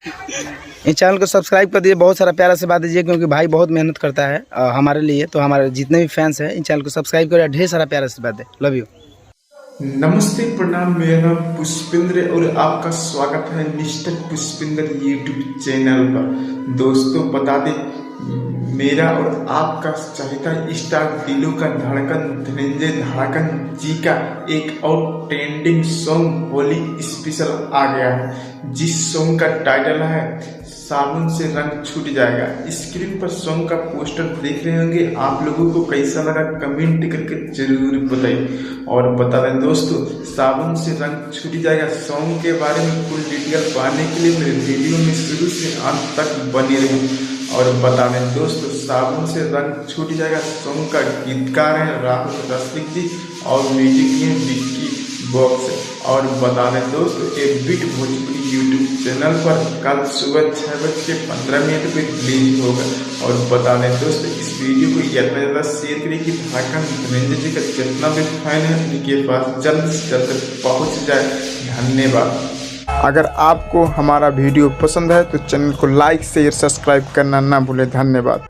इस चैनल को सब्सक्राइब कर दीजिए, बहुत सारा प्यारा से बात दीजिए, क्योंकि भाई बहुत मेहनत करता है हमारे लिए। तो हमारे जितने भी फैंस हैं इन चैनल को सब्सक्राइब करिए, ढेर सारा प्यारा से बात दे। Love you. नमस्ते, प्रणाम। मेरा नाम पुष्पेंद्र और आपका स्वागत है मिस्टर पुष्पेंद्र यूट्यूब चैनल पर। दोस्तों बता दें, मेरा और आपका चहेता स्टार दिलों का धड़कन धनंजय धड़कन जी का एक और ट्रेंडिंग सॉन्ग होली स्पेशल आ गया है, जिस सॉन्ग का टाइटल है साबुन से रंग छूट जाएगा। स्क्रीन पर सॉन्ग का पोस्टर देख रहे होंगे। आप लोगों को कैसा लगा कमेंट करके जरूर बताइए। और बता दें दोस्तों, साबुन से रंग छूट जाएगा सॉन्ग के बारे में फुल डिटेल पाने के लिए मेरे वीडियो में शुरू से अंत तक बने रहें। और बता दें दोस्तों, साबुन से रंग छूट जाएगा सॉन्ग का गीतकार है राहुल रसिक जी और म्यूजिक है विक्की बॉक्स। और बता दें दोस्तों, एक बीट भोजपुरी यूट्यूब चैनल पर कल सुबह 6:15 पे रिलीज होगा। और बता दें दोस्तों, इस वीडियो को ज़्यादा से ज़्यादा शेयर करिए कि धड़कन धनंजय जी का जितना भी फैन है उनके पास जल्द से जल्द पहुँच जाए। धन्यवाद। अगर आपको हमारा वीडियो पसंद है तो चैनल को लाइक शेयर सब्सक्राइब करना ना भूलें। धन्यवाद।